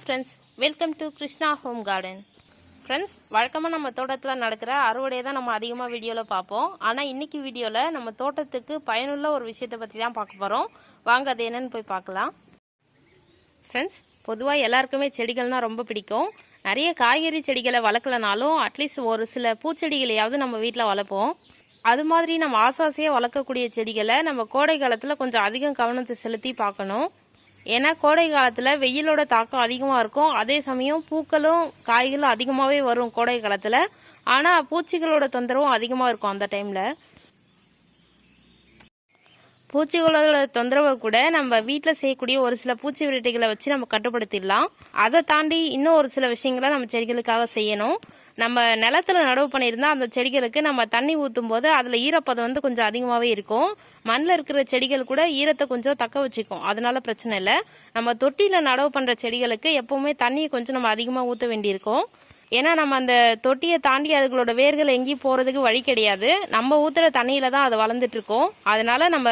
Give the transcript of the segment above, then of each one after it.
Friends, welcome to krishna-home-garden. Friends, வழக்கமாக நம்ம தோட்டத்தில் நடக்கிற அறுவடையை தான் நம்ம அதிகமாக வீடியோவில் பார்ப்போம். ஆனால் இன்னைக்கு வீடியோவில் நம்ம தோட்டத்துக்கு பயனுள்ள ஒரு விஷயத்தை பற்றி தான் பார்க்க போகிறோம். வாங்க அது என்னன்னு போய் பார்க்கலாம். ஃப்ரெண்ட்ஸ், பொதுவாக எல்லாருக்குமே செடிகள்னால் ரொம்ப பிடிக்கும். நிறைய காய்கறி செடிகளை வளர்க்கலனாலும் அட்லீஸ்ட் ஒரு சில பூச்செடிகளையாவது நம்ம வீட்டில் வளர்ப்போம். அது மாதிரி நம்ம ஆசாசியாக வளர்க்கக்கூடிய செடிகளை நம்ம கோடை காலத்தில் கொஞ்சம் அதிகம் கவனத்தை செலுத்தி பார்க்கணும். ஏன்னா கோடை காலத்தில் வெயிலோட தாக்கம் அதிகமாக இருக்கும். அதே சமயம் பூக்களும் காய்களும் அதிகமாகவே வரும் கோடை காலத்தில். ஆனால் பூச்சிகளோட தொந்தரவும் அதிகமாக இருக்கும். அந்த டைமில் பூச்சிகளோட தொந்தரவை கூட நம்ம வீட்டில் செய்யக்கூடிய ஒரு சில பூச்சி விரட்டிகளை வச்சு நம்ம கட்டுப்படுத்திடலாம். அதை தாண்டி இன்னும் ஒரு சில விஷயங்களை நம்ம செடிகளுக்காக செய்யணும். நம்ம நிலத்துல நடவு பண்ணியிருந்தா அந்த செடிகளுக்கு நம்ம தண்ணி ஊற்றும் போது அதில் ஈரப்பதம் கொஞ்சம் அதிகமாகவே இருக்கும். மண்ணில் இருக்கிற செடிகள் கூட ஈரத்தை கொஞ்சம் தக்க வச்சுக்கும். அதனால பிரச்சனை இல்லை. நம்ம தொட்டியில் நடவு பண்ணுற செடிகளுக்கு எப்பவுமே தண்ணியை கொஞ்சம் நம்ம அதிகமாக ஊற்ற வேண்டியிருக்கும். ஏன்னா நம்ம அந்த தொட்டியை தாண்டி அதுகளோட வேர்கள் எங்கேயும் போகிறதுக்கு வழி கிடையாது. நம்ம ஊற்றுற தண்ணியில தான் அது வளர்ந்துட்டு இருக்கோம். அதனால நம்ம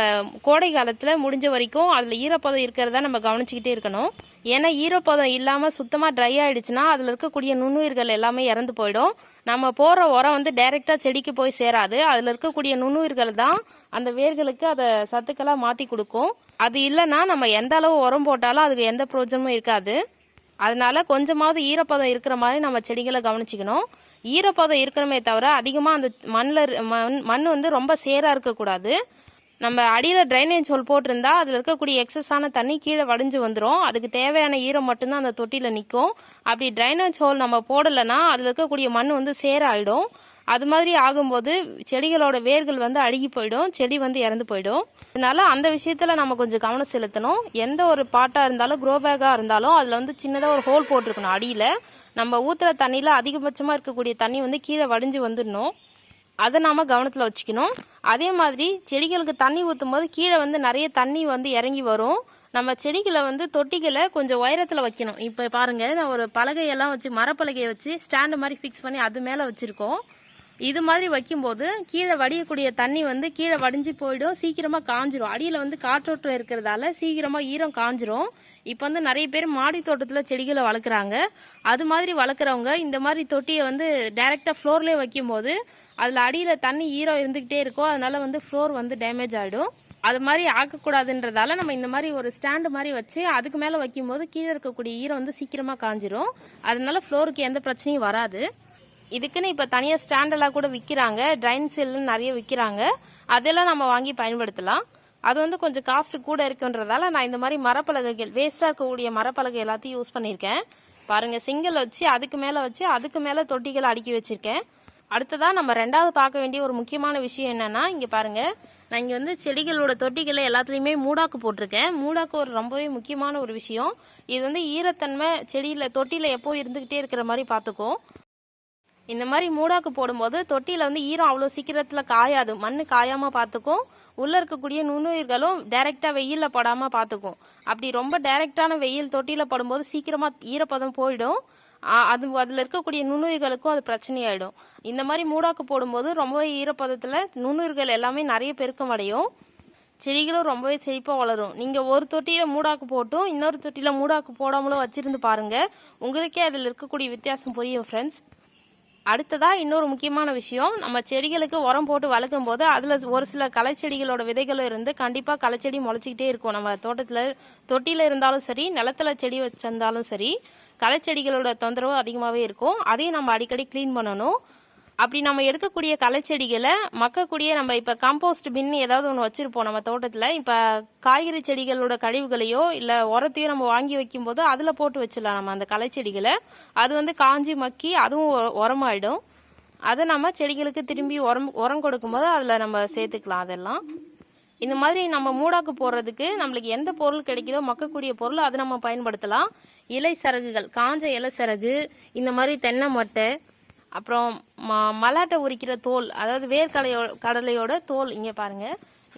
கோடை காலத்தில் முடிஞ்ச வரைக்கும் அதில் ஈரப்பதம் இருக்கிறதா நம்ம கவனிச்சுக்கிட்டே இருக்கணும். ஏன்னா ஈரப்பதம் இல்லாமல் சுத்தமாக ட்ரை ஆகிடுச்சுன்னா அதில் இருக்கக்கூடிய நுண்ணுயிர்கள் எல்லாமே இறந்து போயிடும். நம்ம போகிற உரம் டைரெக்டாக செடிக்கு போய் சேராது. அதில் இருக்கக்கூடிய நுண்ணுயிர்கள் தான் அந்த வேர்களுக்கு அதை சத்துக்களாக மாற்றி கொடுக்கும். அது இல்லைன்னா நம்ம எந்த அளவு உரம் போட்டாலும் அதுக்கு எந்த பிரயோஜனமும் இருக்காது. அதனால கொஞ்சமாவது ஈரப்பதம் இருக்கிற மாதிரி நம்ம செடிகளை கவனிச்சுக்கணும். ஈரப்பதம் இருக்கணுமே தவிர அதிகமாக அந்த மண் ரொம்ப சேராக இருக்கக்கூடாது. நம்ம அடியில் ட்ரைனேஜ் ஹோல் போட்டிருந்தா அதில் இருக்கக்கூடிய எக்ஸஸான தண்ணி கீழே வடிஞ்சு வந்துடும். அதுக்கு தேவையான ஈரம் மட்டும்தான் அந்த தொட்டியில் நிற்கும். அப்படி ட்ரைனேஜ் ஹோல் நம்ம போடலைன்னா அதில் இருக்கக்கூடிய மண் சேராயிடும். அது மாதிரி ஆகும்போது செடிகளோட வேர்கள் அழுகி போயிடும். செடி இறந்து போயிடும். அதனால அந்த விஷயத்துல நம்ம கொஞ்சம் கவனம் செலுத்தணும். எந்த ஒரு பாட்டா இருந்தாலும் க்ரோ பேக்கா இருந்தாலும் அதுல சின்னதா ஒரு ஹோல் போட்டிருக்கணும். அடியில நம்ம ஊத்துற தண்ணியில அதிகபட்சமா இருக்கக்கூடிய தண்ணி கீழே வடிஞ்சு வந்துடணும். அதை நாம கவனத்துல வச்சுக்கணும். அதே மாதிரி செடிகளுக்கு தண்ணி ஊற்றும் போது கீழே நிறைய தண்ணி இறங்கி வரும். நம்ம செடிகளை தொட்டிகளை கொஞ்சம் உயரத்துல வைக்கணும். இப்ப பாருங்க, நான் ஒரு பலகையெல்லாம் வச்சு மரப்பலகையை வச்சு ஸ்டாண்டு மாதிரி ஃபிக்ஸ் பண்ணி அது மேல வச்சிருக்கோம். இது மாதிரி வைக்கும்போது கீழே வடியக்கூடிய தண்ணி கீழே வடிஞ்சு போயிடும். சீக்கிரமா காஞ்சிரும். அடியில காற்றோட்டம் இருக்கிறதால சீக்கிரமா ஈரம் காஞ்சிரும். இப்ப நிறைய பேர் மாடி தோட்டத்துல செடிகளை வளர்க்குறாங்க. அது மாதிரி வளர்க்குறவங்க இந்த மாதிரி தொட்டியை டைரக்டா ஃப்ளோர்லயே வைக்கும் போது அதுல அடியில தண்ணி ஈரம் இருந்துகிட்டே இருக்கும். அதனால ஃப்ளோர் டேமேஜ் ஆயிடும். அது மாதிரி ஆக்கக்கூடாதுன்றதால நம்ம இந்த மாதிரி ஒரு ஸ்டாண்டு மாதிரி வச்சு அதுக்கு மேல வைக்கும் போது கீழே இருக்கக்கூடிய ஈரம் சீக்கிரமா காஞ்சிரும். அதனால ஃப்ளோருக்கு எந்த பிரச்சனையும் வராது. இதுக்குன்னு இப்போ தனியாக ஸ்டாண்டெல்லாம் கூட விற்கிறாங்க. ட்ரைன் செல்லுன்னு நிறைய விற்கிறாங்க. அதெல்லாம் நம்ம வாங்கி பயன்படுத்தலாம். அது கொஞ்சம் காஸ்ட் கூட இருக்குன்றதால நான் இந்த மாதிரி மரப்பலகைகள் வேஸ்டாக இருக்கக்கூடிய மரப்பலகை எல்லாத்தையும் யூஸ் பண்ணியிருக்கேன். பாருங்க, சிங்கிள் வச்சு அதுக்கு மேலே தொட்டிகளை அடுக்கி வச்சிருக்கேன். அடுத்ததா நம்ம ரெண்டாவது பார்க்க வேண்டிய ஒரு முக்கியமான விஷயம் என்னன்னா, இங்கே பாருங்க, நான் இங்கே செடிகளோட தொட்டிகளை எல்லாத்துலேயுமே மூடாக்கு போட்டிருக்கேன். மூடாக்கு ஒரு ரொம்பவே முக்கியமான ஒரு விஷயம். இது ஈரத்தன்மை செடியில் தொட்டியில் எப்போ இருந்துகிட்டே இருக்கிற மாதிரி பார்த்துக்கும். இந்த மாதிரி மூடாக்கு போடும்போது தொட்டியில ஈரம் அவ்வளோ சீக்கிரத்தில் காயாது. மண் காயாம பார்த்துக்கும். உள்ள இருக்கக்கூடிய நுண்ணுயிர்களும் டைரக்டா வெயில்ல படாம பார்த்துக்கும். அப்படி ரொம்ப டைரக்டான வெயில் தொட்டியில படும்போது சீக்கிரமா ஈரப்பதம் போயிடும். அதுல இருக்கக்கூடிய நுண்ணுயிர்களுக்கும் அது பிரச்சனையாயிடும். இந்த மாதிரி மூடாக்கு போடும்போது ரொம்பவே ஈரப்பதத்துல நுண்ணுயிர்கள் எல்லாமே நிறைய பெருக்கம் அடையும். செடிகளும் ரொம்பவே செழிப்பா வளரும். நீங்க ஒரு தொட்டியில மூடாக்கு போட்டும் இன்னொரு தொட்டியில மூடாக்கு போடாமலும் வச்சிருந்து பாருங்க. உங்களுக்கே அதில் இருக்கக்கூடிய வித்தியாசம் புரியும் ஃப்ரெண்ட்ஸ். அடுத்ததா இன்னொரு முக்கியமான விஷயம், நம்ம செடிகளுக்கு உரம் போட்டு வளர்க்கும் போது அதுல ஒரு சில களை செடிகளோட விதைகளும் இருந்து கண்டிப்பா களைச்செடி முளைச்சிக்கிட்டே இருக்கும். நம்ம தோட்டத்துல தொட்டியில இருந்தாலும் சரி, நிலத்துல செடி வச்சிருந்தாலும் சரி, களைச்செடிகளோட தொந்தரவு அதிகமாகவே இருக்கும். அதையும் நம்ம அடிக்கடி கிளீன் பண்ணணும். அப்படி நம்ம எடுக்கக்கூடிய களைச்செடிகளை மக்கக்கூடிய நம்ம இப்ப காம்போஸ்ட் பின் ஏதாவது ஒன்று வச்சிருப்போம் நம்ம தோட்டத்துல. இப்ப காய்கறி செடிகளோட கழிவுகளையோ இல்ல உரத்தையோ நம்ம வாங்கி வைக்கும் போது அதுல போட்டு வச்சிடலாம் நம்ம அந்த களைச்செடிகளை. அது காஞ்சி மக்கி அதுவும் உரமாயிடும். அதை நம்ம செடிகளுக்கு திரும்பி உரம் கொடுக்கும் போது அதுல நம்ம சேர்த்துக்கலாம். அதெல்லாம் இந்த மாதிரி நம்ம மூடாக்கு போடுறதுக்கு நம்மளுக்கு எந்த பொருள் கிடைக்குதோ மக்கக்கூடிய பொருள் அதை நம்ம பயன்படுத்தலாம். இலை சரகுகள், காஞ்ச இலை சரகு, இந்த மாதிரி தென்னை மட்டை, அப்புறம் மலாட்டை உரிக்கிற தோல், அதாவது கடலையோட தோல். இங்கே பாருங்க,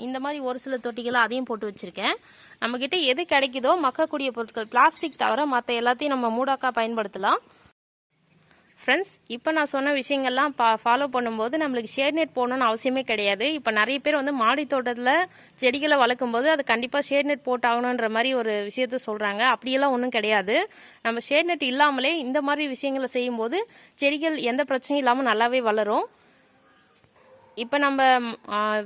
இந்த மாதிரி ஒரு சில தொட்டிகளை அதையும் போட்டு வச்சிருக்கேன். நம்ம கிட்ட எது கிடைக்குதோ மக்கக்கூடிய பொருட்கள், பிளாஸ்டிக் தவிர மற்ற எல்லாத்தையும் நம்ம மூடாக்கா பயன்படுத்தலாம். ஃப்ரெண்ட்ஸ், இப்போ நான் சொன்ன விஷயங்கள்லாம் ஃபாலோ பண்ணும்போது நம்மளுக்கு ஷேட் நெட் போடணும்னு அவசியமே கிடையாது. இப்போ நிறைய பேர் வந்து மாடி தோட்டத்தில் செடிகளை வளர்க்கும் போது அது கண்டிப்பாக ஷேட் நெட் போட்டாகணுன்ற மாதிரி ஒரு விஷயத்த சொல்கிறாங்க. அப்படியெல்லாம் ஒன்றும் கிடையாது. நம்ம ஷேட் நெட் இல்லாமலே இந்த மாதிரி விஷயங்களை செய்யும்போது செடிகள் எந்த பிரச்சனையும் இல்லாமல் நல்லாவே வளரும். இப்போ நம்ம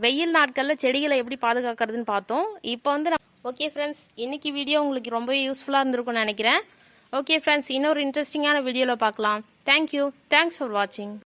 வெயில் நாட்களில் செடிகளை எப்படி பாதுகாக்கிறதுன்னு பார்த்தோம். இப்போ வந்து ஓகே ஃப்ரெண்ட்ஸ், இன்னைக்கு வீடியோ உங்களுக்கு ரொம்ப யூஸ்ஃபுல்லாக இருந்திருக்கும்னு நினைக்கிறேன். ஓகே ஃப்ரெண்ட்ஸ், இன்னொரு இன்ட்ரெஸ்டிங்கான வீடியோவில் பார்க்கலாம். தேங்க்யூ. தேங்க்ஸ் ஃபார் வாட்சிங்.